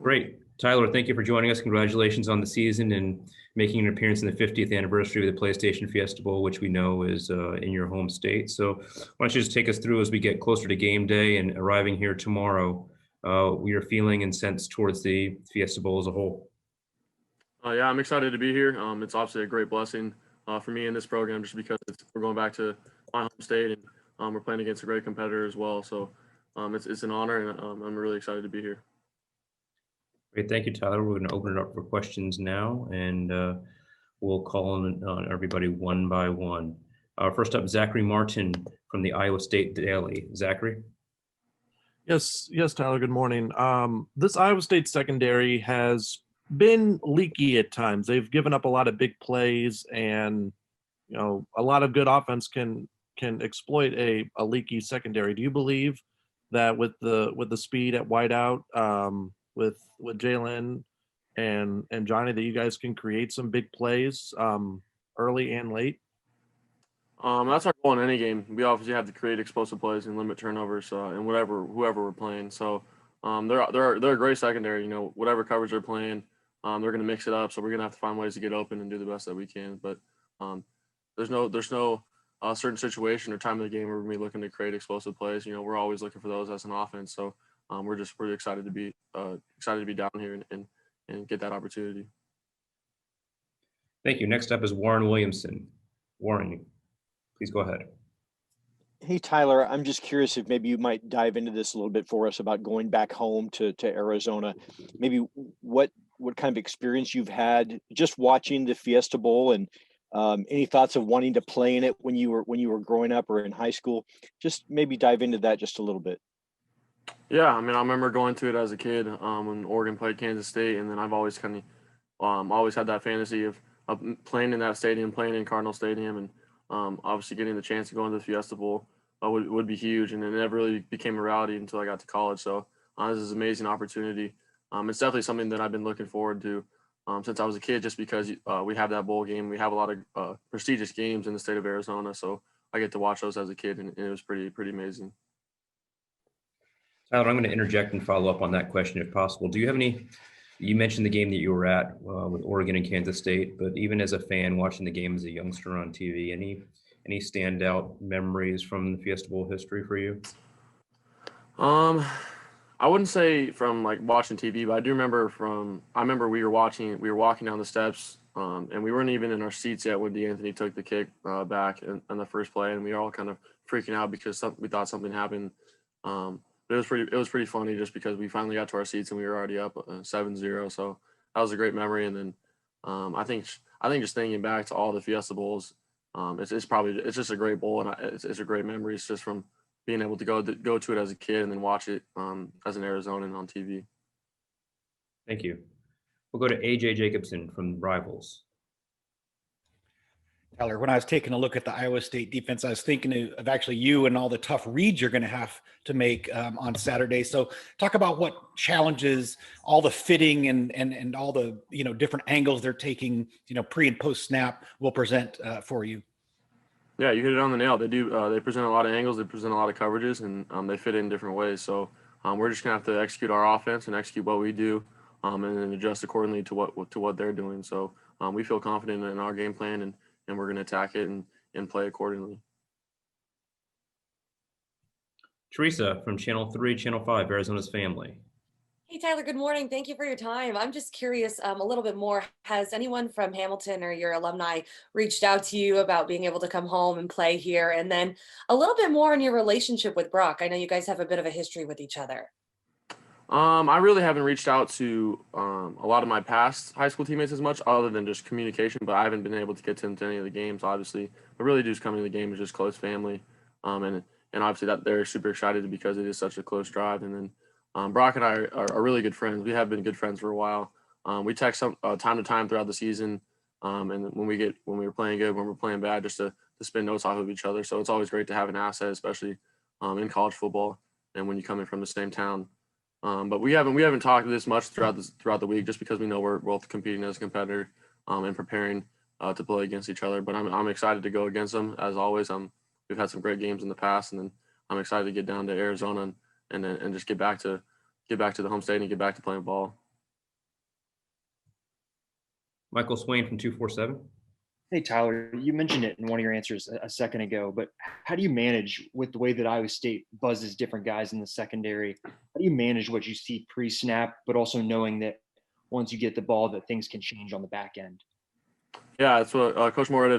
Great. Tyler, thank you for joining us. Congratulations on the season and making an appearance in the 50th anniversary of the PlayStation Fiesta Bowl, which we know is in your home state. So why don't you just take us through as we get closer to game day and arriving here tomorrow, your feeling and sense towards the Fiesta Bowl as a whole? Yeah, I'm excited to be here. It's obviously a great blessing for me in this program just because we're going back to my home state and we're playing against a great competitor as well. So it's an honor and I'm really excited to be here. Great. Thank you, Tyler. We're going to open it up for questions now, and we'll call on everybody one by one. First up, Zachary Martin from the Iowa State Daily. Zachary? Yes, Tyler. Good morning. This Iowa State secondary has been leaky at times. They've given up a lot of big plays, and a lot of good offense can exploit a leaky secondary. Do you believe that with the speed at wideout, with Jalen and Johnny, that you guys can create some big plays early and late? That's our goal in any game. We obviously have to create explosive plays and limit turnovers and whoever we're playing. So they're a great secondary. Whatever coverage they're playing, they're going to mix it up. So we're going to have to find ways to get open and do the best that we can. But there's no certain situation or time of the game where we're going to be looking to create explosive plays. We're always looking for those as an offense. So we're just really excited to be down here and get that opportunity. Thank you. Next up is Warren Williamson. Warren, please go ahead. Hey, Tyler, I'm just curious if maybe you might dive into this a little bit for us about going back home to Arizona. Maybe what kind of experience you've had just watching the Fiesta Bowl, and any thoughts of wanting to play in it when you were growing up or in high school. Just maybe dive into that just a little bit. Yeah, I remember going to it as a kid when Oregon played Kansas State, and then I've always always had that fantasy of playing in that stadium, playing in Cardinal Stadium, and obviously getting the chance to go into the Fiesta Bowl would be huge, and it never really became a reality until I got to college. So this is an amazing opportunity. It's definitely something that I've been looking forward to since I was a kid, just because we have that bowl game. We have a lot of prestigious games in the state of Arizona, so I get to watch those as a kid, and it was pretty amazing. Tyler, I'm going to interject and follow up on that question if possible. Do you have you mentioned the game that you were at with Oregon and Kansas State, but even as a fan watching the game as a youngster on TV, any standout memories from the Fiesta Bowl history for you? I wouldn't say from like watching TV, but I do remember we were walking down the steps, and we weren't even in our seats yet when DeAnthony took the kick back in the first play, and we were all kind of freaking out because we thought something happened. But it was pretty funny just because we finally got to our seats and we were already up 7-0. So that was a great memory. And then I think just thinking back to all the Fiesta Bowls, it's just a great bowl, and it's a great memory. It's just from being able to go to it as a kid and then watch it as an Arizonan on TV. Thank you. We'll go to AJ Jacobson from Rivals. Tyler, when I was taking a look at the Iowa State defense, I was thinking of actually you and all the tough reads you're going to have to make on Saturday. So talk about what challenges, all the fitting and all the different angles they're taking, pre and post snap will present for you. Yeah, you hit it on the nail. They do. They present a lot of angles. They present a lot of coverages, and they fit in different ways. So we're just gonna have to execute our offense and execute what we do, and then adjust accordingly to what they're doing. So we feel confident in our game plan, and we're gonna attack it and play accordingly. Teresa from Channel 3, Channel 5, Arizona's Family. Hey, Tyler, good morning. Thank you for your time. I'm just curious a little bit more. Has anyone from Hamilton or your alumni reached out to you about being able to come home and play here? And then a little bit more on your relationship with Brock. I know you guys have a bit of a history with each other. I really haven't reached out to a lot of my past high school teammates as much, other than just communication, but I haven't been able to get to any of the games, obviously. But really just coming to the game is just close family. And obviously that they're super excited because it is such a close drive. And then Brock and I are really good friends. We have been good friends for a while. We text time to time throughout the season, and when we were playing good, when we're playing bad, just to spin notes off of each other. So it's always great to have an asset, especially in college football and when you come in from the same town. But we haven't talked this much throughout the week, just because we know we're both competing as a competitor and preparing to play against each other. But I'm excited to go against them as always. We've had some great games in the past, and then I'm excited to get down to Arizona and just get back to the home state and get back to playing ball. Michael Swain from 247. Hey, Tyler, you mentioned it in one of your answers a second ago, but how do you manage with the way that Iowa State buzzes different guys in the secondary? How do you manage what you see pre-snap, but also knowing that once you get the ball, that things can change on the back end? Yeah, that's what Coach Moore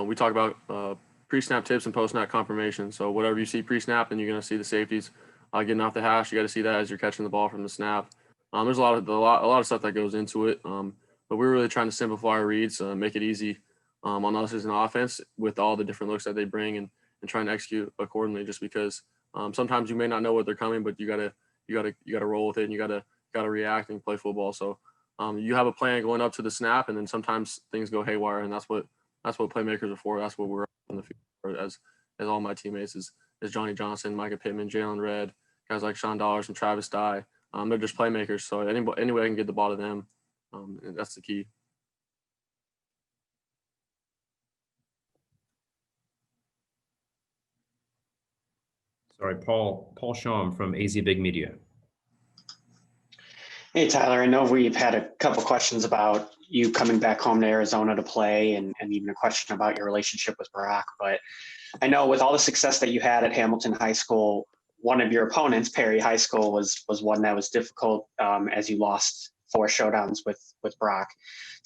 we talk about pre-snap tips and post-snap confirmation. So whatever you see pre-snap, then you're going to see the safeties getting off the hash. You got to see that as you're catching the ball from the snap. There's a lot of stuff that goes into it, but we're really trying to simplify our reads, make it easy on us as an offense with all the different looks that they bring and trying to execute accordingly. Just because sometimes you may not know what they're coming, but you gotta roll with it and you gotta react and play football. So you have a plan going up to the snap, and then sometimes things go haywire, and that's what playmakers are for. That's what we're on the field for as all my teammates is Johnny Johnson, Micah Pittman, Jalen Redd, guys like Sean Dollars and Travis Dye. They're just playmakers. So anybody can get the ball to them. And that's the key. Sorry, Paul Shough from AZ Big Media. Hey, Tyler, I know we've had a couple questions about you coming back home to Arizona to play and even a question about your relationship with Brock. But I know with all the success that you had at Hamilton High School, one of your opponents, Perry High School, was one that was difficult as you lost 4 showdowns with Brock.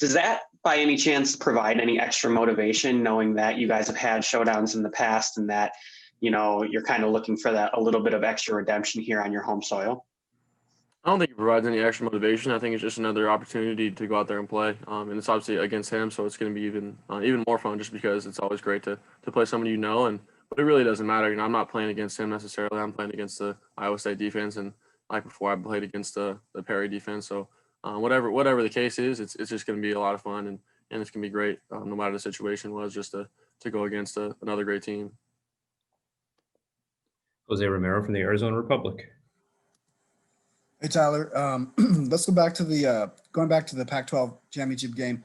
Does that by any chance provide any extra motivation knowing that you guys have had showdowns in the past and that, you know, you're kind of looking for that a little bit of extra redemption here on your home soil? I don't think it provides any extra motivation. I think it's just another opportunity to go out there and play. And it's obviously against him, so it's going to be even more fun just because it's always great to play somebody you know. But it really doesn't matter. You know, I'm not playing against him necessarily. I'm playing against the Iowa State defense, and like before, I played against the Perry defense. So whatever the case is, it's just going to be a lot of fun, and it's going to be great no matter the situation was, just to go against another great team. Jose Romero from the Arizona Republic. Hey, Tyler, let's go back to going back to the Pac-12 championship game.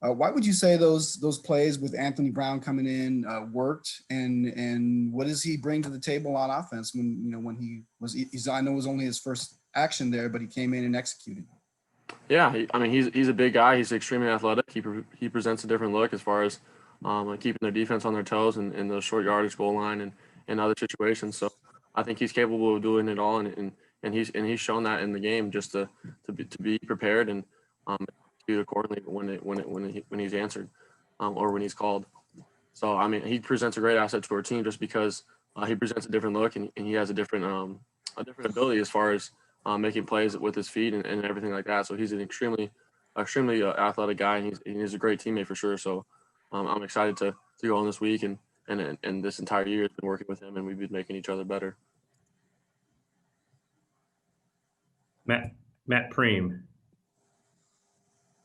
Why would you say those plays with Anthony Brown coming in worked, and what does he bring to the table on offense when I know it was only his first action there, but he came in and executed. Yeah, he's a big guy. He's extremely athletic. He presents a different look as far as keeping their defense on their toes and the short yardage goal line and other situations. So I think he's capable of doing it all, and he's shown that in the game just to be prepared and execute accordingly when he's answered or when he's called. So I mean, he presents a great asset to our team just because he presents a different look and he has a different ability as far as making plays with his feet and everything like that. So he's an extremely athletic guy, and he's a great teammate for sure. So I'm excited to go on this week and this entire year has been working with him, and we've been making each other better. Matt Preem.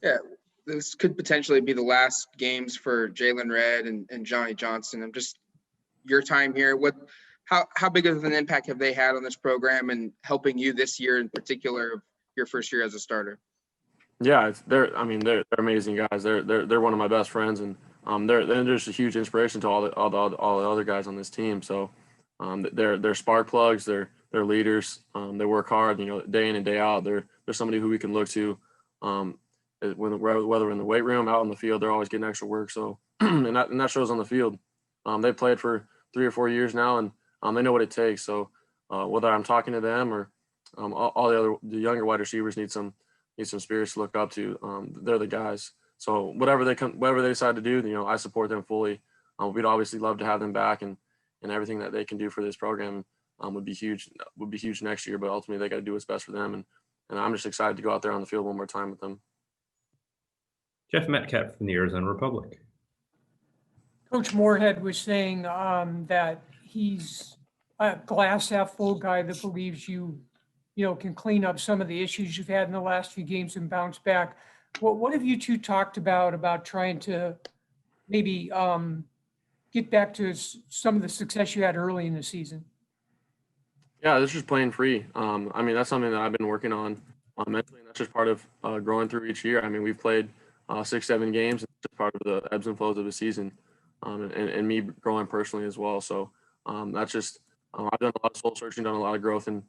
Yeah, this could potentially be the last games for Jalen Redd and Johnny Johnson. I'm just your time here. How big of an impact have they had on this program and helping you this year in particular, your first year as a starter? Yeah, they're amazing guys. They're one of my best friends, and they're just a huge inspiration to all the other guys on this team. So they're spark plugs. They're leaders. They work hard. You know, day in and day out. They're somebody who we can look to. Whether in the weight room, out on the field, they're always getting extra work. So and that shows on the field. They played for 3 or 4 years now, and they know what it takes. So whether I'm talking to them or all the younger wide receivers need some spirits to look up to. They're the guys. So whatever they decide to do, you know, I support them fully. We'd obviously love to have them back, and everything that they can do for this program would be huge next year. But ultimately, they got to do what's best for them, and I'm just excited to go out there on the field one more time with them. Jeff Metcalf from the Arizona Republic. Coach Moorhead was saying that he's a glass half full guy that believes you can clean up some of the issues you've had in the last few games and bounce back. What have you two talked about trying to maybe get back to some of the success you had early in the season? Yeah, this is playing free. That's something that I've been working on mentally, and that's just part of growing through each year. I mean, we've played 6-7 games. It's just part of the ebbs and flows of the season, and me growing personally as well. So that's just I've done a lot of soul searching, done a lot of growth and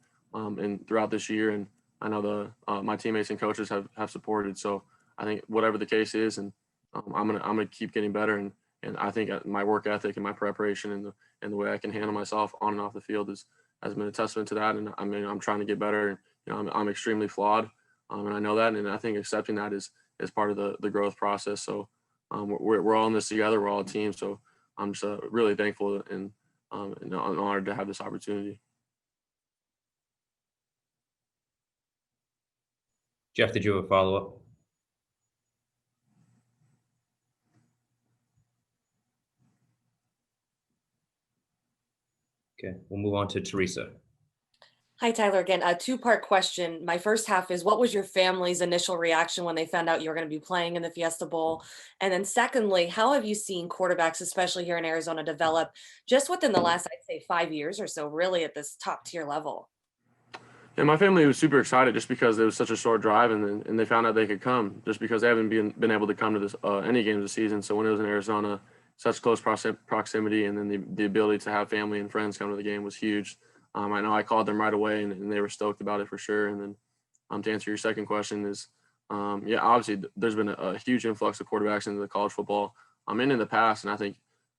throughout this year, and I know my teammates and coaches have supported. So I think whatever the case is, and I'm gonna keep getting better. And I think my work ethic and my preparation and the way I can handle myself on and off the field has been a testament to that. And I mean, I'm trying to get better. And I'm extremely flawed, and I know that. And I think accepting that is part of the growth process. So we're all in this together. We're all a team. So I'm just really thankful and honored to have this opportunity. Jeff, did you have a follow-up? Okay, we'll move on to Teresa. Hi, Tyler, again, a two-part question. My first half is, what was your family's initial reaction when they found out you were going to be playing in the Fiesta Bowl? And then secondly, how have you seen quarterbacks, especially here in Arizona, develop just within the last, I'd say, 5 years or so, really at this top tier level? And my family was super excited just because it was such a short drive, and they found out they could come just because they haven't been able to come to this any games this season. So when it was in Arizona, such close proximity, and then the ability to have family and friends come to the game was huge. I know I called them right away, and they were stoked about it for sure. And then to answer your second question is, yeah, obviously there's been a huge influx of quarterbacks into the college football in the past, and I think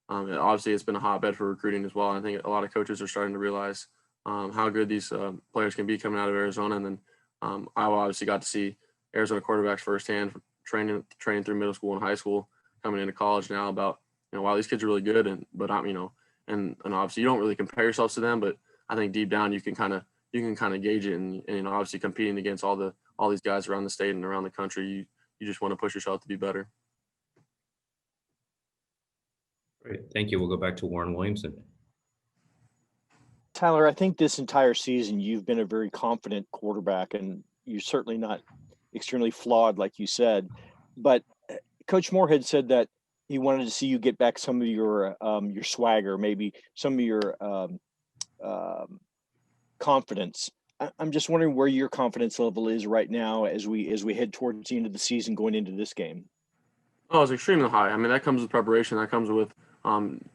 obviously it's been a hotbed for recruiting as well. I think a lot of coaches are starting to realize how good these players can be coming out of Arizona. And then I obviously got to see Arizona quarterbacks firsthand, training through middle school and high school, coming into college now about, wow, these kids are really good. But I'm, and obviously you don't really compare yourselves to them, but I think deep down you can kind of gauge it. And obviously competing against all these guys around the state and around the country, you just want to push yourself to be better. Great, thank you. We'll go back to Warren Williamson. Tyler, I think this entire season you've been a very confident quarterback, and you're certainly not extremely flawed, like you said. But Coach Moorhead said that he wanted to see you get back some of your swagger, maybe some of your confidence. I'm just wondering where your confidence level is right now as we head towards the end of the season, going into this game. Oh, it's extremely high. I mean, that comes with preparation. That comes with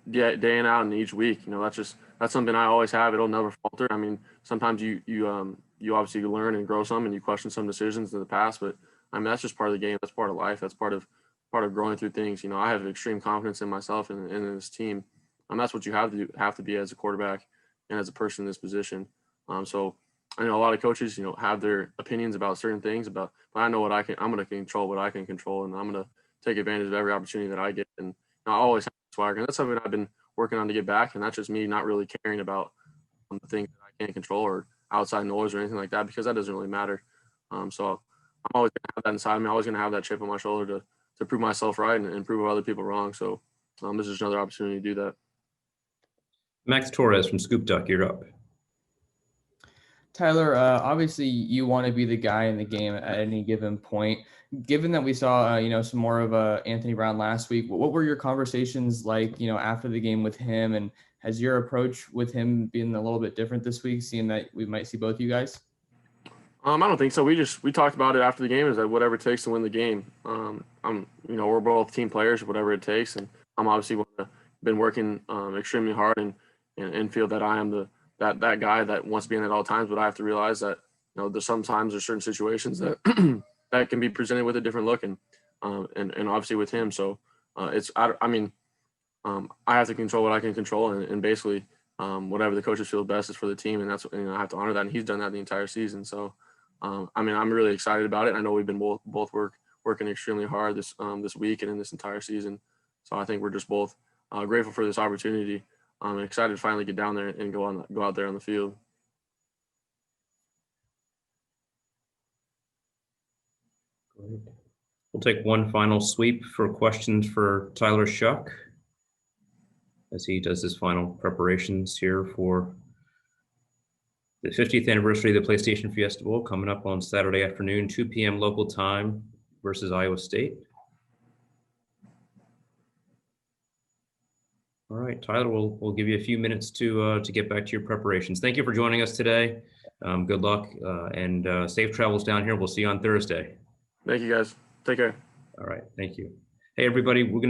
day in out and each week. That's something I always have. It'll never falter. I mean, sometimes you obviously learn and grow some, and you question some decisions in the past. But I mean, that's just part of the game. That's part of life. That's part of growing through things. I have extreme confidence in myself and in this team, and that's what you have to be as a quarterback and as a person in this position. So I know a lot of coaches, have their opinions about certain things, but I know I'm going to control what I can control, and I'm going to take advantage of every opportunity that I get. And I always have swagger, and that's something I've been working on to get back. And that's just me not really caring about the things that I can't control or outside noise or anything like that, because that doesn't really matter. So I'm always going to have that inside me. I'm always going to have that chip on my shoulder to prove myself right and prove other people wrong. So this is another opportunity to do that. Max Torres from Scoop Duck, you're up. Tyler, obviously you want to be the guy in the game at any given point. Given that we saw, some more of Anthony Brown last week, what were your conversations like, after the game with him? And has your approach with him been a little bit different this week, seeing that we might see both you guys? I don't think so. We talked about it after the game, is that whatever it takes to win the game. We're both team players, whatever it takes. And I'm obviously been working extremely hard and feel that I am that guy that wants to be in at all times. But I have to realize that, there's certain situations that that can be presented with a different look, and obviously with him. So I have to control what I can control, and basically whatever the coaches feel best is for the team, and that's I have to honor that. And he's done that the entire season. So I'm really excited about it. I know we've been both working extremely hard this week and in this entire season. So I think we're just both grateful for this opportunity. I'm excited to finally get down there and go out there on the field. Great. We'll take one final sweep for questions for Tyler Shough as he does his final preparations here for the 50th anniversary of the PlayStation Fiesta Bowl coming up on Saturday afternoon, 2 p.m. local time versus Iowa State. All right, Tyler, we'll give you a few minutes to get back to your preparations. Thank you for joining us today. Good luck and safe travels down here. We'll see you on Thursday. Thank you, guys. Take care. All right, thank you. Hey, everybody, we're going to